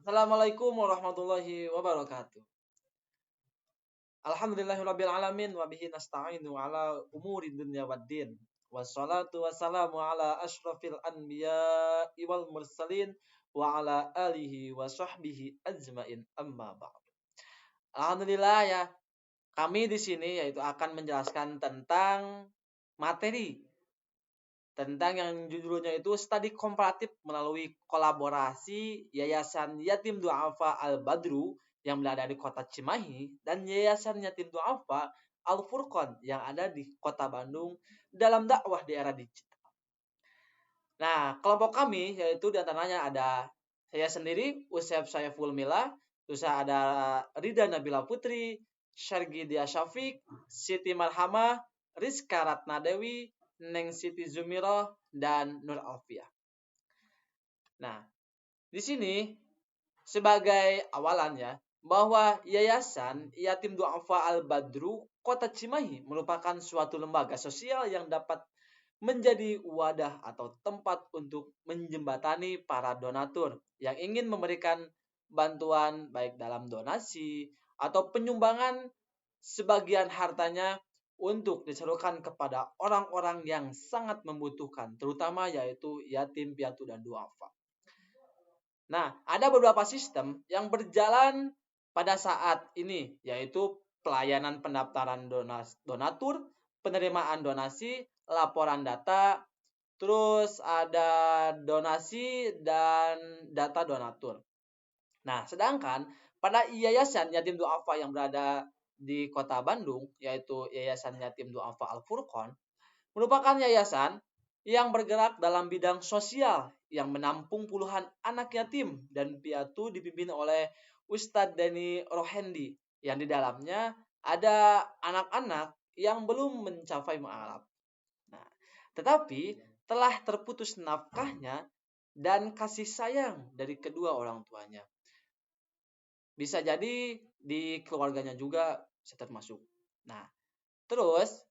Assalamualaikum warahmatullahi wabarakatuh. Alhamdulillahirabbil alamin wa bihi nasta'inu ala umuri dunya waddin. Wassalatu wassalamu ala asyrafil anbiya'i wal mursalin wa ala alihi wa sahbihi ajmain amma ba'd. Alhamdulillah ya, kami di sini yaitu akan menjelaskan tentang materi tentang yang judulnya itu studi komparatif melalui kolaborasi Yayasan Yatim Du'afa Al-Badru yang berada di kota Cimahi dan Yayasan Yatim Du'afa Al-Furqan yang ada di kota Bandung dalam dakwah di era digital. Nah, kelompok kami yaitu diantaranya ada saya sendiri, Usep Saiful Mila, terus ada Rida Nabila Putri, Syargi Dia Syafiq, Siti Marhamah, Rizka Ratnadewi, Neng Siti Zumiroh, dan Nur Alfiah. Nah, di sini sebagai awalannya bahwa Yayasan Yatim Du'afa Al-Badru Kota Cimahi merupakan suatu lembaga sosial yang dapat menjadi wadah atau tempat untuk menjembatani para donatur yang ingin memberikan bantuan baik dalam donasi atau penyumbangan sebagian hartanya untuk disalurkan kepada orang-orang yang sangat membutuhkan, terutama yaitu yatim piatu dan duafa. Nah, ada beberapa sistem yang berjalan pada saat ini, yaitu pelayanan pendaftaran donatur, penerimaan donasi, laporan data, terus ada donasi dan data donatur. Nah, sedangkan pada Yayasan Yatim Du'afa yang berada di Kota Bandung, yaitu Yayasan Yatim Du'afa Al-Furqan, merupakan yayasan yang bergerak dalam bidang sosial yang menampung puluhan anak yatim dan piatu dipimpin oleh Ustadz Deni Rohendi yang di dalamnya ada anak-anak yang belum mencapai mu'alaf. Nah, tetapi telah terputus nafkahnya dan kasih sayang dari kedua orang tuanya. Bisa jadi di keluarganya juga bisa termasuk. Nah, terus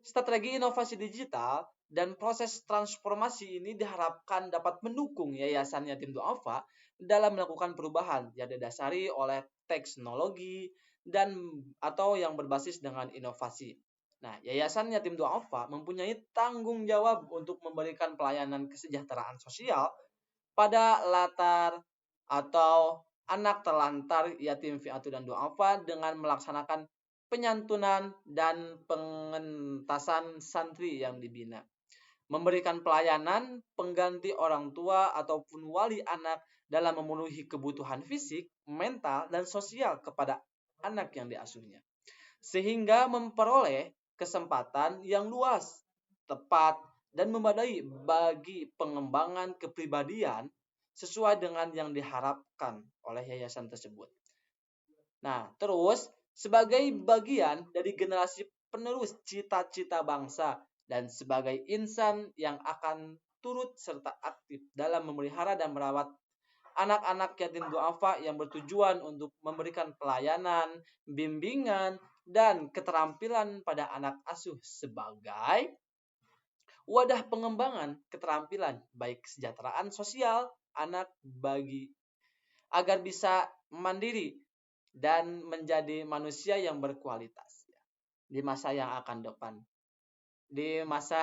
strategi inovasi digital dan proses transformasi ini diharapkan dapat mendukung Yayasan Yatim Du'afa dalam melakukan perubahan yang didasari oleh teknologi dan atau yang berbasis dengan inovasi. Nah, Yayasan Yatim Du'afa mempunyai tanggung jawab untuk memberikan pelayanan kesejahteraan sosial pada latar atau anak terlantar yatim piatu dan duafa dengan melaksanakan penyantunan dan pengentasan santri yang dibina. Memberikan pelayanan pengganti orang tua ataupun wali anak dalam memenuhi kebutuhan fisik, mental, dan sosial kepada anak yang diasuhnya. Sehingga memperoleh kesempatan yang luas, tepat, dan memadai bagi pengembangan kepribadian sesuai dengan yang diharapkan oleh yayasan tersebut. Nah, terus sebagai bagian dari generasi penerus cita-cita bangsa dan sebagai insan yang akan turut serta aktif dalam memelihara dan merawat anak-anak yatim duafa yang bertujuan untuk memberikan pelayanan, bimbingan, dan keterampilan pada anak asuh sebagai wadah pengembangan keterampilan baik kesejahteraan sosial anak bagi agar bisa mandiri dan menjadi manusia yang berkualitas di masa yang akan depan. Di masa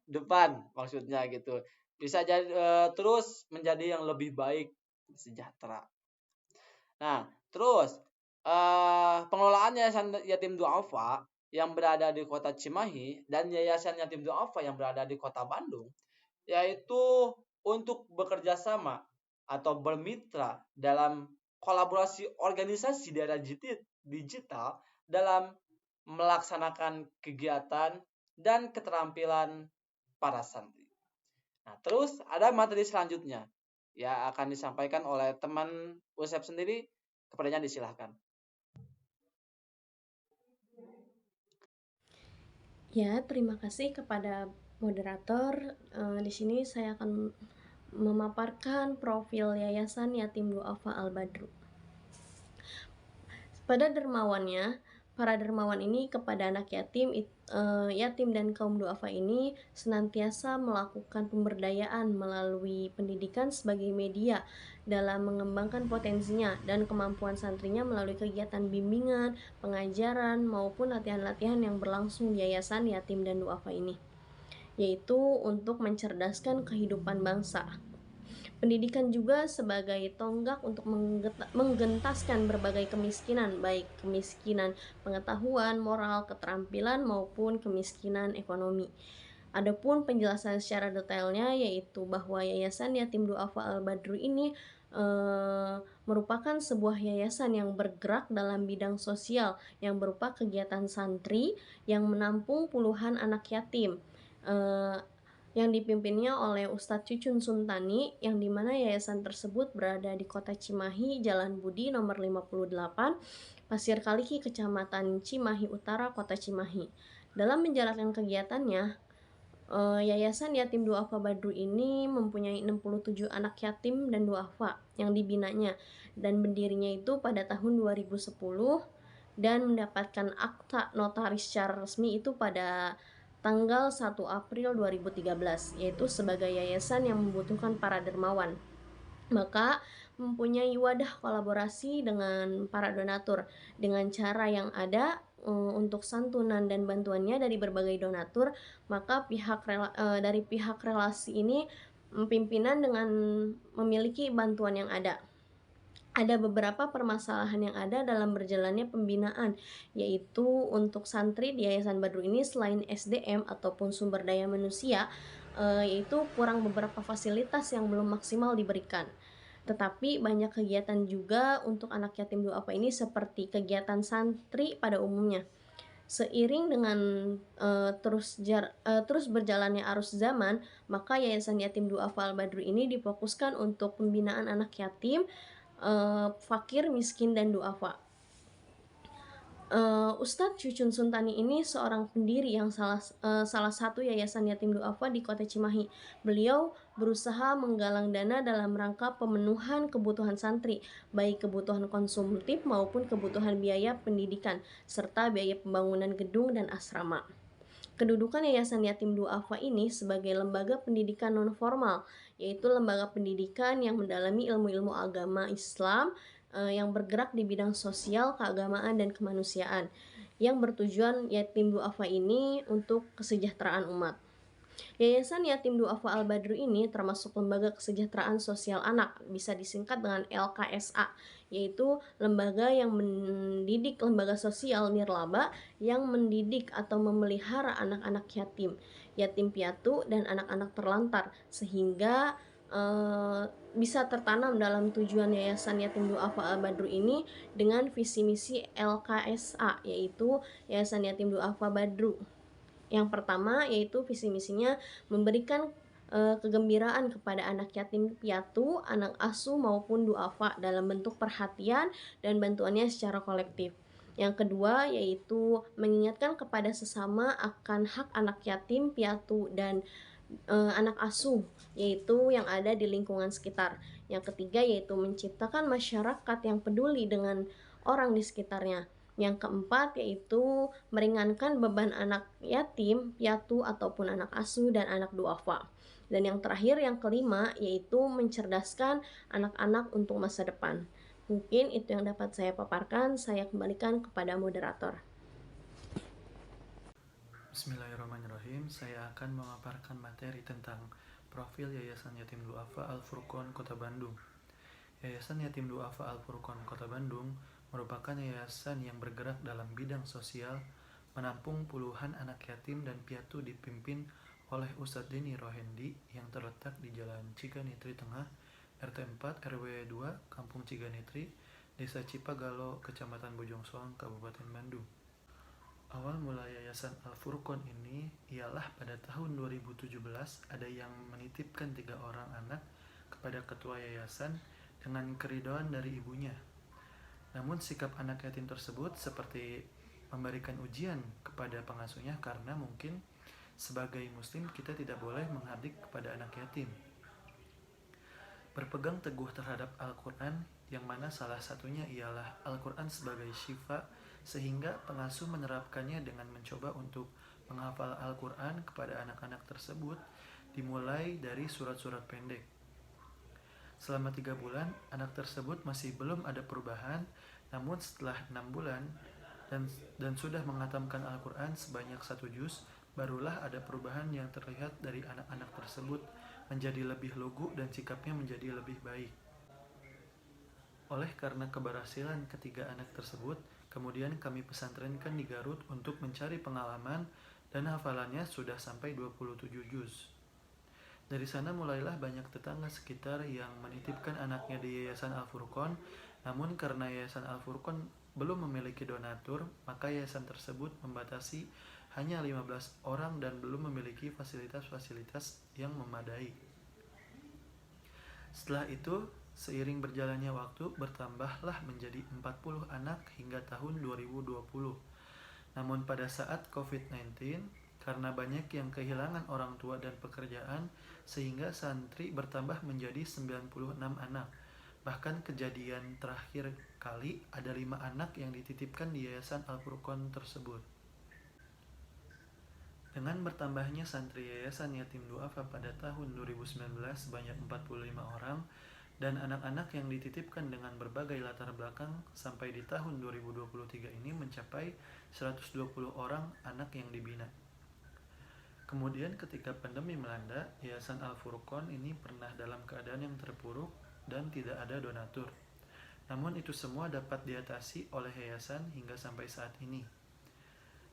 depan maksudnya gitu. Bisa jadi terus menjadi yang lebih baik, sejahtera. Nah, terus pengelolaan Yayasan Yatim Duafa yang berada di Kota Cimahi dan Yayasan Yatim Duafa yang berada di Kota Bandung yaitu untuk bekerja sama atau bermitra dalam kolaborasi organisasi daerah digital dalam melaksanakan kegiatan dan keterampilan para santri. Nah, terus ada materi selanjutnya yang akan disampaikan oleh teman Usep sendiri, kepadanya disilahkan. Ya, terima kasih kepada moderator. Di sini saya akan memaparkan profil Yayasan Yatim Duafa Al-Badru. Pada dermawannya, para dermawan ini kepada anak yatim yatim dan kaum duafa ini senantiasa melakukan pemberdayaan melalui pendidikan sebagai media dalam mengembangkan potensinya dan kemampuan santrinya melalui kegiatan bimbingan, pengajaran, maupun latihan-latihan yang berlangsung di yayasan yatim dan duafa ini, yaitu untuk mencerdaskan kehidupan bangsa. Pendidikan juga sebagai tonggak untuk menggentaskan berbagai kemiskinan, baik kemiskinan pengetahuan, moral, keterampilan, maupun kemiskinan ekonomi. Adapun penjelasan secara detailnya yaitu bahwa Yayasan Yatim Duafa Al-Badru ini merupakan sebuah yayasan yang bergerak dalam bidang sosial yang berupa kegiatan santri yang menampung puluhan anak yatim yang dipimpinnya oleh Ustadz Cucun Suntani, yang dimana yayasan tersebut berada di Kota Cimahi, Jalan Budi nomor 58, Pasir Kaliki, Kecamatan Cimahi Utara, Kota Cimahi. Dalam menjalankan kegiatannya, Yayasan Yatim Duafa Badru ini mempunyai 67 anak yatim dan duafa yang dibinanya, dan berdirinya itu pada tahun 2010 dan mendapatkan akta notaris secara resmi itu pada tanggal 1 April 2013, yaitu sebagai yayasan yang membutuhkan para dermawan. Maka mempunyai wadah kolaborasi dengan para donatur dengan cara yang ada untuk santunan dan bantuannya dari berbagai donatur. Maka dari pihak relasi ini pimpinan dengan memiliki bantuan yang ada beberapa permasalahan yang ada dalam berjalannya pembinaan, yaitu untuk santri di Yayasan Badru ini selain SDM ataupun sumber daya manusia, yaitu kurang beberapa fasilitas yang belum maksimal diberikan. Tetapi banyak kegiatan juga untuk anak yatim duafa ini seperti kegiatan santri pada umumnya. Seiring dengan terus berjalannya arus zaman, maka Yayasan Yatim Duafa Al-Badru ini difokuskan untuk pembinaan anak yatim, fakir, miskin, dan duafa. Ustadz Cucun Suntani ini seorang pendiri yang salah satu yayasan yatim duafa di Kota Cimahi. Beliau berusaha menggalang dana dalam rangka pemenuhan kebutuhan santri, baik kebutuhan konsumtif maupun kebutuhan biaya pendidikan, serta biaya pembangunan gedung dan asrama. Kedudukan Yayasan Yatim Duafa ini sebagai lembaga pendidikan non-formal, yaitu lembaga pendidikan yang mendalami ilmu-ilmu agama Islam yang bergerak di bidang sosial, keagamaan, dan kemanusiaan, yang bertujuan yatim duafa ini untuk kesejahteraan umat. Yayasan Yatim Duafa Al-Badru ini termasuk lembaga kesejahteraan sosial anak, bisa disingkat dengan LKSA, yaitu lembaga yang mendidik, lembaga sosial nirlaba yang mendidik atau memelihara anak-anak yatim, yatim piatu, dan anak-anak terlantar, sehingga bisa tertanam dalam tujuan Yayasan Yatim Duafa Al-Badru ini dengan visi misi LKSA, yaitu Yayasan Yatim Duafa Badru. Yang pertama yaitu visi misinya memberikan kegembiraan kepada anak yatim piatu, anak asuh maupun duafa dalam bentuk perhatian dan bantuannya secara kolektif. Yang kedua yaitu mengingatkan kepada sesama akan hak anak yatim piatu dan anak asuh, yaitu yang ada di lingkungan sekitar. Yang ketiga yaitu menciptakan masyarakat yang peduli dengan orang di sekitarnya. Yang keempat yaitu meringankan beban anak yatim, piatu ataupun anak asuh dan anak duafa. Dan yang terakhir, yang kelima, yaitu mencerdaskan anak-anak untuk masa depan. Mungkin itu yang dapat saya paparkan. Saya kembalikan kepada moderator. Bismillahirrahmanirrahim. Saya akan memaparkan materi tentang profil Yayasan Yatim Duafa Al-Furqon Kota Bandung. Yayasan Yatim Duafa Al-Furqon Kota Bandung merupakan yayasan yang bergerak dalam bidang sosial, menampung puluhan anak yatim dan piatu dipimpin oleh Ustadz Deni Rohendi yang terletak di Jalan Ciganitri Tengah, RT 4 RW 2, Kampung Ciganitri, Desa Cipagalo, Kecamatan Bojong Soang, Kabupaten Bandung. Awal mula Yayasan Al-Furqon ini ialah pada tahun 2017 ada yang menitipkan 3 orang anak kepada ketua yayasan dengan keridhaan dari ibunya. Namun sikap anak yatim tersebut seperti memberikan ujian kepada pengasuhnya karena mungkin sebagai muslim kita tidak boleh menghardik kepada anak yatim. Berpegang teguh terhadap Al-Quran, yang mana salah satunya ialah Al-Quran sebagai syifa, sehingga pengasuh menerapkannya dengan mencoba untuk menghafal Al-Quran kepada anak-anak tersebut dimulai dari surat-surat pendek. Selama 3 bulan, anak tersebut masih belum ada perubahan, namun setelah 6 bulan dan sudah menghatamkan Al-Quran sebanyak 1 juz, barulah ada perubahan yang terlihat dari anak-anak tersebut menjadi lebih lugu dan sikapnya menjadi lebih baik. Oleh karena keberhasilan ketiga anak tersebut, kemudian kami pesantrenkan di Garut untuk mencari pengalaman dan hafalannya sudah sampai 27 juz. Dari sana mulailah banyak tetangga sekitar yang menitipkan anaknya di Yayasan Al-Furqon, namun karena Yayasan Al-Furqon belum memiliki donatur, maka yayasan tersebut membatasi hanya 15 orang dan belum memiliki fasilitas-fasilitas yang memadai. Setelah itu, seiring berjalannya waktu, bertambahlah menjadi 40 anak hingga tahun 2020. Namun pada saat COVID-19, karena banyak yang kehilangan orang tua dan pekerjaan, sehingga santri bertambah menjadi 96 anak. Bahkan kejadian terakhir kali ada 5 anak yang dititipkan di Yayasan Al-Furqon tersebut. Dengan bertambahnya santri Yayasan Yatim Du'afa pada tahun 2019 sebanyak 45 orang, dan anak-anak yang dititipkan dengan berbagai latar belakang sampai di tahun 2023 ini mencapai 120 orang anak yang dibina. Kemudian ketika pandemi melanda, Yayasan Al-Furqon ini pernah dalam keadaan yang terpuruk dan tidak ada donatur. Namun itu semua dapat diatasi oleh yayasan hingga sampai saat ini.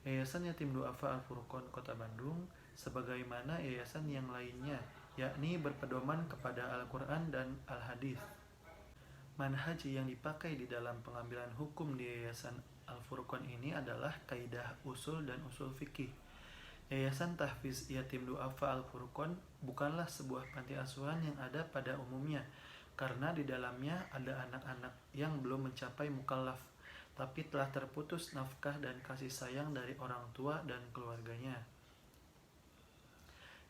Yayasan Yatim Du'afa Al-Furqon Kota Bandung, sebagaimana yayasan yang lainnya, yakni berpedoman kepada Al-Quran dan Al-Hadis. Manhaj yang dipakai di dalam pengambilan hukum di Yayasan Al-Furqon ini adalah kaidah usul dan usul fikih. Yayasan Tahfiz Yatim Du'afa Al-Furqon bukanlah sebuah panti asuhan yang ada pada umumnya, karena di dalamnya ada anak-anak yang belum mencapai mukallaf, tapi telah terputus nafkah dan kasih sayang dari orang tua dan keluarganya.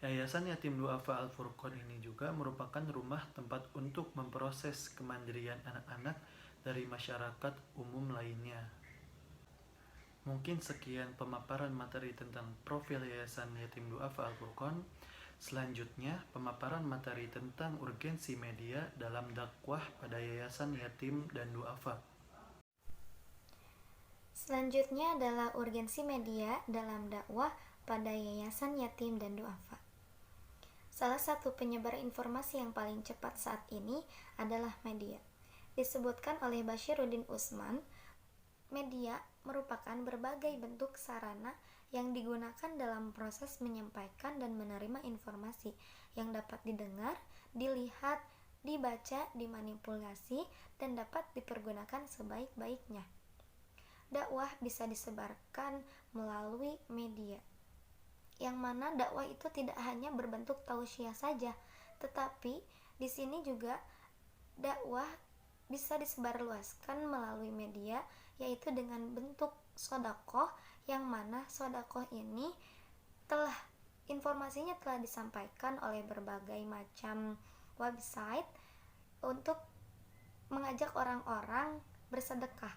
Yayasan Yatim Du'afa Al-Furqon ini juga merupakan rumah tempat untuk memproses kemandirian anak-anak dari masyarakat umum lainnya. Mungkin sekian pemaparan materi tentang profil Yayasan Yatim Du'afa Al-Furqon. Selanjutnya, pemaparan materi tentang urgensi media dalam dakwah pada Yayasan Yatim dan Du'afa. Selanjutnya adalah urgensi media dalam dakwah pada Yayasan Yatim dan Du'afa. Salah satu penyebar informasi yang paling cepat saat ini adalah media. Disebutkan oleh Bashiruddin Usman, media merupakan berbagai bentuk sarana yang digunakan dalam proses menyampaikan dan menerima informasi yang dapat didengar, dilihat, dibaca, dimanipulasi, dan dapat dipergunakan sebaik-baiknya. Dakwah bisa disebarkan melalui media, yang mana dakwah itu tidak hanya berbentuk tausiah saja, tetapi di sini juga dakwah bisa disebarluaskan melalui media, yaitu dengan bentuk sedekah, yang mana sedekah ini informasinya telah disampaikan oleh berbagai macam website untuk mengajak orang-orang bersedekah.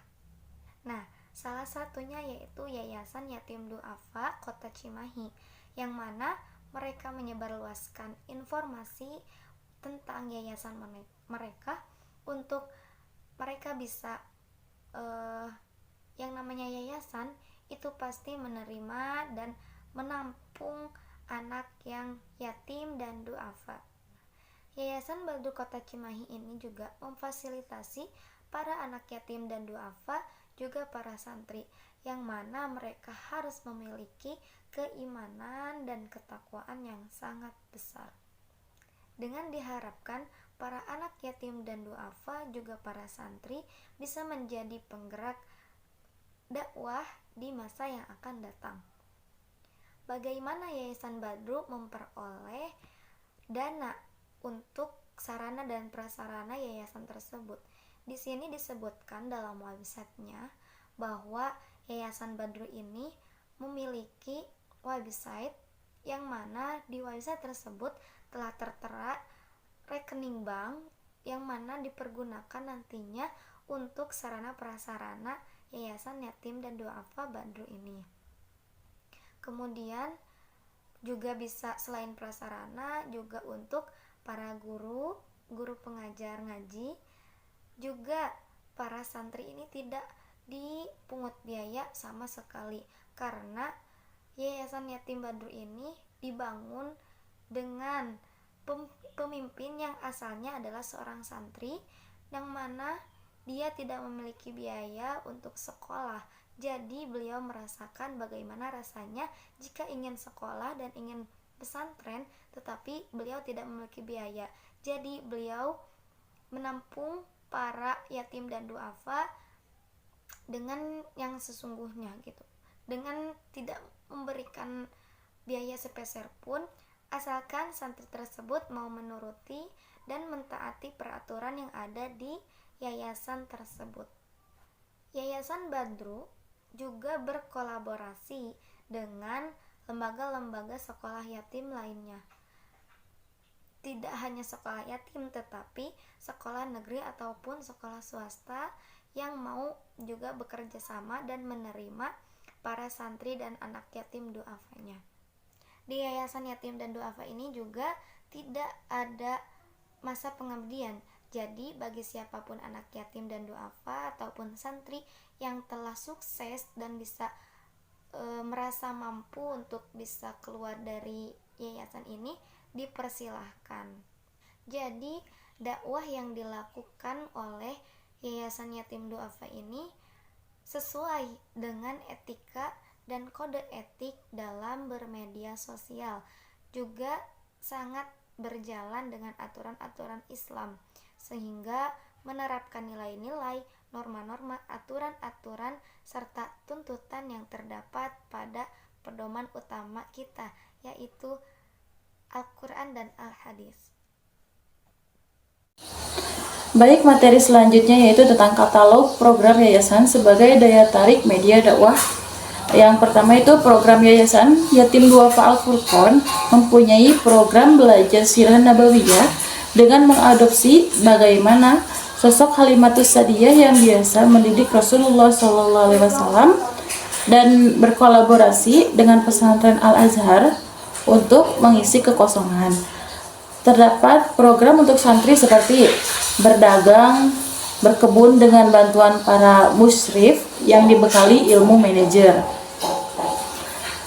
Nah, salah satunya yaitu Yayasan Yatim Du'afa Kota Cimahi, yang mana mereka menyebarluaskan informasi tentang yayasan mereka untuk mereka bisa yang namanya yayasan itu pasti menerima dan menampung anak yang yatim dan du'afa. Yayasan Badru Kota Cimahi ini juga memfasilitasi para anak yatim dan du'afa, juga para santri, yang mana mereka harus memiliki keimanan dan ketakwaan yang sangat besar. Dengan diharapkan para anak yatim dan du'afa juga para santri bisa menjadi penggerak dakwah di masa yang akan datang. Bagaimana Yayasan Badru memperoleh dana untuk sarana dan prasarana yayasan tersebut? Di sini disebutkan dalam websitenya bahwa Yayasan Badru ini memiliki website yang mana di website tersebut telah tertera rekening bank yang mana dipergunakan nantinya untuk sarana prasarana Yayasan Yatim dan Du'afa Badru ini. Kemudian juga bisa selain prasarana juga untuk para guru pengajar ngaji, juga para santri ini tidak dipungut biaya sama sekali, karena Yayasan Yatim Badru ini dibangun dengan pemimpin yang asalnya adalah seorang santri, yang mana dia tidak memiliki biaya untuk sekolah. Jadi beliau merasakan bagaimana rasanya jika ingin sekolah dan ingin pesantren, tetapi beliau tidak memiliki biaya. Jadi beliau menampung para yatim dan duafa dengan yang sesungguhnya gitu, dengan tidak memberikan biaya sepeser pun, asalkan santri tersebut mau menuruti dan mentaati peraturan yang ada di yayasan tersebut. Yayasan Badru juga berkolaborasi dengan lembaga-lembaga sekolah yatim lainnya. Tidak hanya sekolah yatim, tetapi sekolah negeri ataupun sekolah swasta yang mau juga bekerja sama dan menerima para santri dan anak yatim duafanya. Di Yayasan Yatim dan Duafa ini juga tidak ada masa pengabdian. Jadi bagi siapapun anak yatim dan duafa ataupun santri yang telah sukses dan bisa merasa mampu untuk bisa keluar dari yayasan ini, dipersilahkan. Jadi dakwah yang dilakukan oleh Yayasan Yatim Duafa ini sesuai dengan etika dan kode etik dalam bermedia sosial, juga sangat berjalan dengan aturan-aturan Islam, sehingga menerapkan nilai-nilai, norma-norma, aturan-aturan, serta tuntutan yang terdapat pada pedoman utama kita, yaitu Al-Quran dan Al-Hadis. Baik, materi selanjutnya yaitu tentang katalog program yayasan sebagai daya tarik media dakwah. Yang pertama itu program Yayasan Yatim Duafa Al-Furqon mempunyai program belajar sirah nabawiyah dengan mengadopsi bagaimana sosok Halimatus Sa'diyah yang biasa mendidik Rasulullah SAW dan berkolaborasi dengan pesantren Al-Azhar untuk mengisi kekosongan. Terdapat program untuk santri seperti berdagang, berkebun dengan bantuan para musyrif yang dibekali ilmu manajer.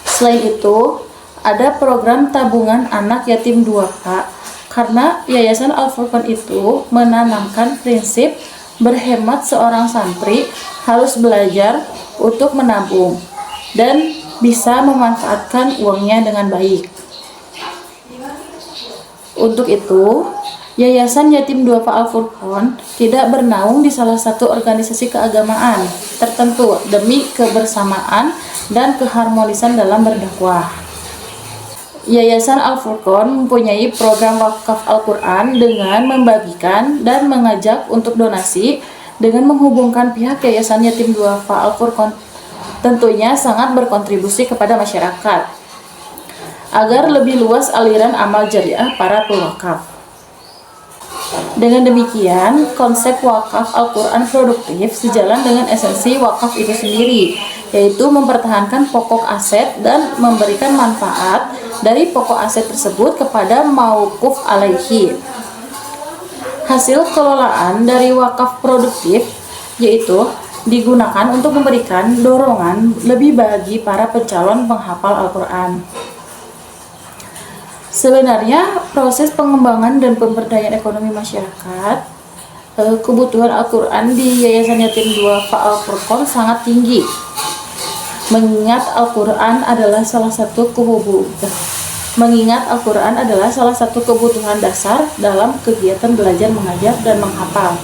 Selain itu, ada program tabungan anak yatim duafa, karena Yayasan Al-Furqon itu menanamkan prinsip berhemat seorang santri harus belajar untuk menabung dan bisa memanfaatkan uangnya dengan baik. Untuk itu, Yayasan Yatim Duafa Al-Furqon tidak bernaung di salah satu organisasi keagamaan tertentu demi kebersamaan dan keharmonisan dalam berdakwah. Yayasan Al-Furqon mempunyai program wakaf Al-Quran dengan membagikan dan mengajak untuk donasi dengan menghubungkan pihak Yayasan Yatim Duafa Al-Furqon, tentunya sangat berkontribusi kepada masyarakat agar lebih luas aliran amal jariah para pewakaf. Dengan demikian, konsep wakaf Al-Quran produktif sejalan dengan esensi wakaf itu sendiri, yaitu mempertahankan pokok aset dan memberikan manfaat dari pokok aset tersebut kepada mauquf alaihi. Hasil kelolaan dari wakaf produktif yaitu digunakan untuk memberikan dorongan lebih bagi para pencalon penghafal Al-Quran. Sebenarnya proses pengembangan dan pemberdayaan ekonomi masyarakat, kebutuhan Al-Quran di Yayasan Yatim Duafa Al-Furqon sangat tinggi, mengingat Al-Quran adalah salah satu kebutuhan dasar dalam kegiatan belajar mengajar dan menghafal.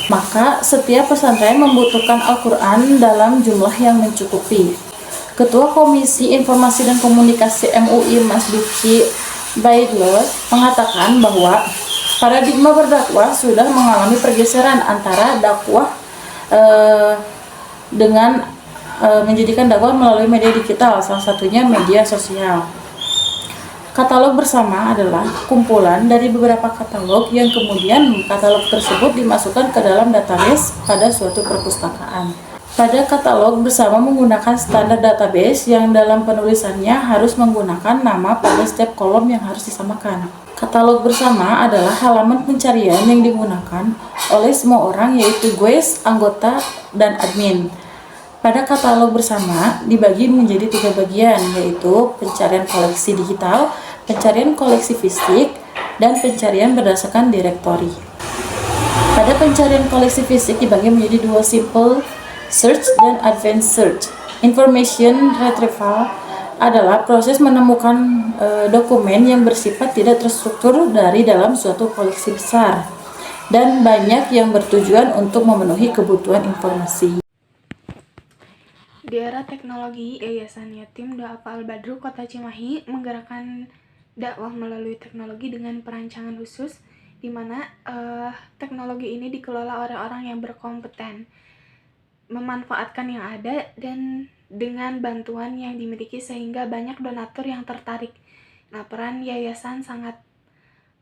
Maka setiap pesantren membutuhkan Al-Quran dalam jumlah yang mencukupi. Ketua Komisi Informasi dan Komunikasi MUI Mas Diki Baidlot mengatakan bahwa paradigma berdakwah sudah mengalami pergeseran antara dakwah dengan menjadikan dakwah melalui media digital, salah satunya media sosial. Katalog bersama adalah kumpulan dari beberapa katalog yang kemudian katalog tersebut dimasukkan ke dalam database pada suatu perpustakaan. Pada katalog bersama menggunakan standar database yang dalam penulisannya harus menggunakan nama pada setiap kolom yang harus disamakan. Katalog bersama adalah halaman pencarian yang digunakan oleh semua orang, yaitu guest, anggota, dan admin. Pada katalog bersama dibagi menjadi 3 bagian, yaitu pencarian koleksi digital, pencarian koleksi fisik, dan pencarian berdasarkan direktori. Pada pencarian koleksi fisik dibagi menjadi 2, simple search dan advanced search. Information retrieval adalah proses menemukan dokumen yang bersifat tidak terstruktur dari dalam suatu koleksi besar dan banyak yang bertujuan untuk memenuhi kebutuhan informasi. Di era teknologi, Yayasan Yatim Du'afa Al-Badru Kota Cimahi menggerakkan dakwah melalui teknologi dengan perancangan khusus, di mana teknologi ini dikelola orang-orang yang berkompeten, memanfaatkan yang ada dan dengan bantuan yang dimiliki sehingga banyak donatur yang tertarik. Nah, peran yayasan sangat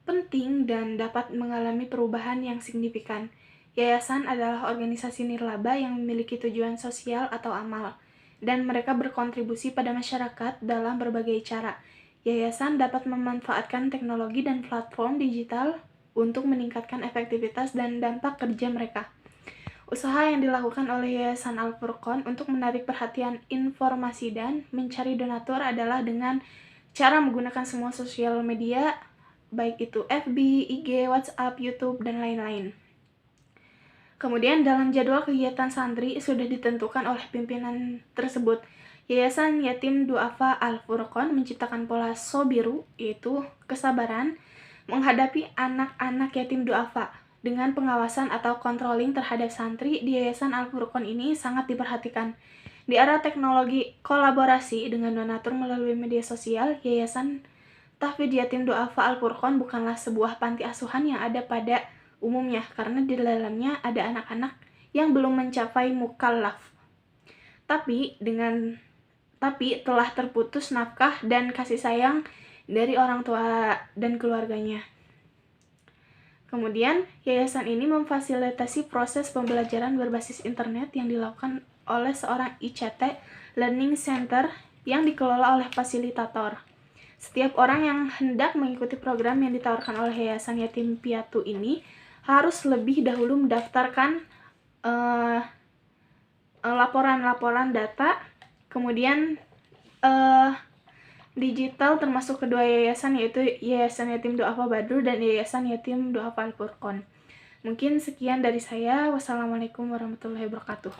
penting dan dapat mengalami perubahan yang signifikan. Yayasan adalah organisasi nirlaba yang memiliki tujuan sosial atau amal, dan mereka berkontribusi pada masyarakat dalam berbagai cara. Yayasan dapat memanfaatkan teknologi dan platform digital untuk meningkatkan efektivitas dan dampak kerja mereka. Usaha yang dilakukan oleh Yayasan Al-Furqon untuk menarik perhatian informasi dan mencari donatur adalah dengan cara menggunakan semua sosial media, baik itu FB, IG, WhatsApp, YouTube, dan lain-lain. Kemudian dalam jadwal kegiatan santri sudah ditentukan oleh pimpinan tersebut. Yayasan Yatim Du'afa Al-Furqon menciptakan pola sobiru, yaitu kesabaran, menghadapi anak-anak yatim du'afa. Dengan pengawasan atau controlling terhadap santri di Yayasan Al-Furqon ini sangat diperhatikan. Di era teknologi kolaborasi dengan donatur melalui media sosial, Yayasan Tahfidz Yatim Du'afa Al-Furqon bukanlah sebuah panti asuhan yang ada pada umumnya, karena di dalamnya ada anak-anak yang belum mencapai mukallaf. Tapi telah terputus nafkah dan kasih sayang dari orang tua dan keluarganya. Kemudian, yayasan ini memfasilitasi proses pembelajaran berbasis internet yang dilakukan oleh seorang ICT Learning Center yang dikelola oleh fasilitator. Setiap orang yang hendak mengikuti program yang ditawarkan oleh Yayasan Yatim Piatu ini harus lebih dahulu mendaftarkan laporan-laporan data, kemudian digital termasuk kedua yayasan, yaitu Yayasan Yatim Du'afa Badru dan Yayasan Yatim Du'afa Al-Furqon. Mungkin sekian dari saya. Wassalamualaikum warahmatullahi wabarakatuh.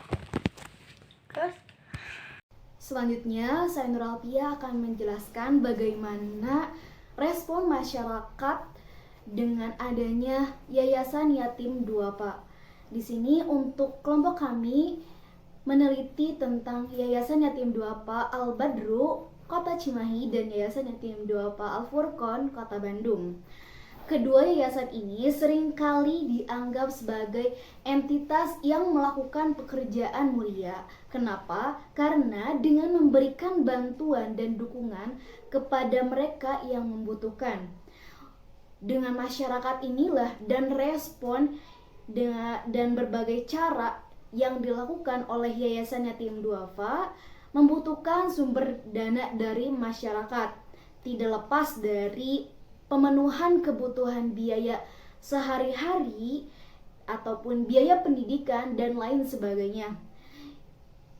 Selanjutnya, saya Nur Alpia akan menjelaskan bagaimana respon masyarakat dengan adanya Yayasan Yatim Du'afa. Di sini untuk kelompok kami meneliti tentang Yayasan Yatim Du'afa Al-Badru Kota Cimahi dan Yayasan Yatim Du'afa Al-Furqon Kota Bandung. Kedua yayasan ini seringkali dianggap sebagai entitas yang melakukan pekerjaan mulia. Kenapa? Karena dengan memberikan bantuan dan dukungan kepada mereka yang membutuhkan. Dengan masyarakat inilah dan respon dan berbagai cara yang dilakukan oleh Yayasan Yatim Du'afa membutuhkan sumber dana dari masyarakat, tidak lepas dari pemenuhan kebutuhan biaya sehari-hari ataupun biaya pendidikan dan lain sebagainya.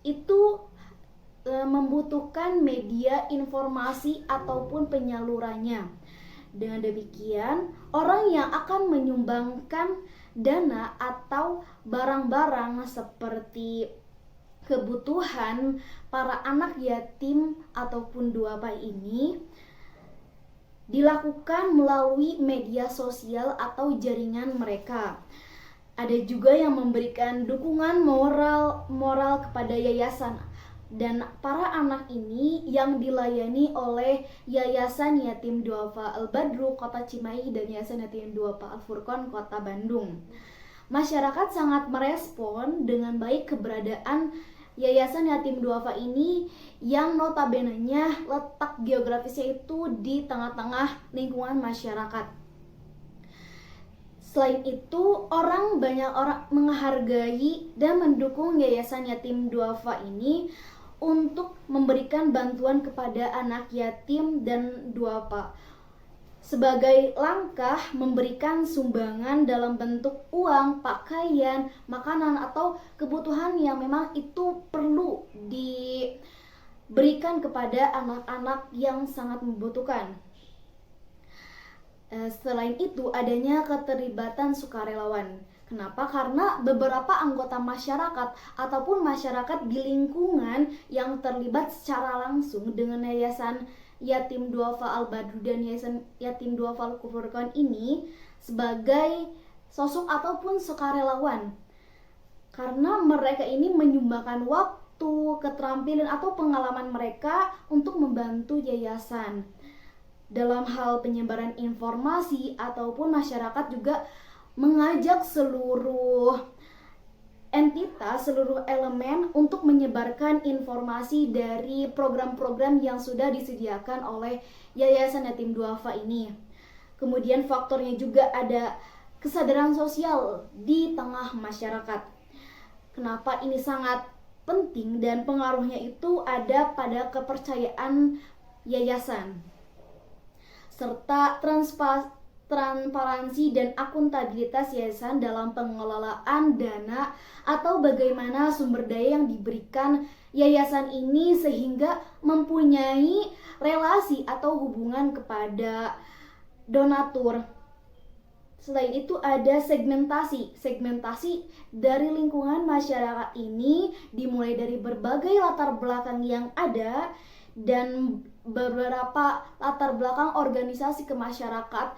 Itu membutuhkan media informasi ataupun penyalurannya. Dengan demikian, orang yang akan menyumbangkan dana atau barang-barang seperti kebutuhan para anak yatim ataupun duafa ini dilakukan melalui media sosial atau jaringan mereka. Ada juga yang memberikan dukungan moral kepada yayasan, dan para anak ini yang dilayani oleh Yayasan Yatim Du'afa Al-Badru Kota Cimahi dan Yayasan Yatim Du'afa Al-Furqon Kota Bandung. Masyarakat sangat merespon dengan baik keberadaan Yayasan Yatim Du'afa ini yang notabene-nya letak geografisnya itu di tengah-tengah lingkungan masyarakat. Selain itu, banyak orang menghargai dan mendukung Yayasan Yatim Duafa ini untuk memberikan bantuan kepada anak yatim dan duafa sebagai langkah memberikan sumbangan dalam bentuk uang, pakaian, makanan atau kebutuhan yang memang itu perlu diberikan kepada anak-anak yang sangat membutuhkan. Selain itu, adanya keterlibatan sukarelawan. Kenapa? Karena beberapa anggota masyarakat ataupun masyarakat di lingkungan yang terlibat secara langsung dengan Yayasan Yatim Duafa Al-Badru dan Yayasan Yatim Duafa Al-Furqon ini sebagai sosok ataupun sukarelawan. Karena mereka ini menyumbangkan waktu, keterampilan atau pengalaman mereka untuk membantu yayasan. Dalam hal penyebaran informasi ataupun masyarakat juga mengajak seluruh entitas, seluruh elemen untuk menyebarkan informasi dari program-program yang sudah disediakan oleh Yayasan Yatim Duafa ini. Kemudian faktornya juga ada kesadaran sosial di tengah masyarakat. Kenapa ini sangat penting dan pengaruhnya itu ada pada kepercayaan yayasan serta transparansi dan akuntabilitas yayasan dalam pengelolaan dana atau bagaimana sumber daya yang diberikan yayasan ini sehingga mempunyai relasi atau hubungan kepada donatur. Selain itu ada segmentasi dari lingkungan masyarakat ini dimulai dari berbagai latar belakang yang ada dan beberapa latar belakang organisasi kemasyarakat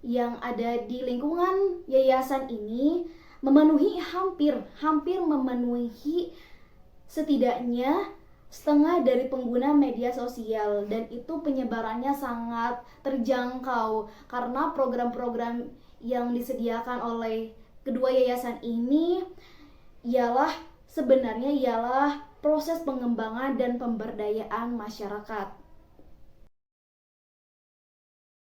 yang ada di lingkungan yayasan ini memenuhi hampir memenuhi setidaknya setengah dari pengguna media sosial, dan itu penyebarannya sangat terjangkau karena program-program yang disediakan oleh kedua yayasan ini sebenarnya ialah proses pengembangan dan pemberdayaan masyarakat.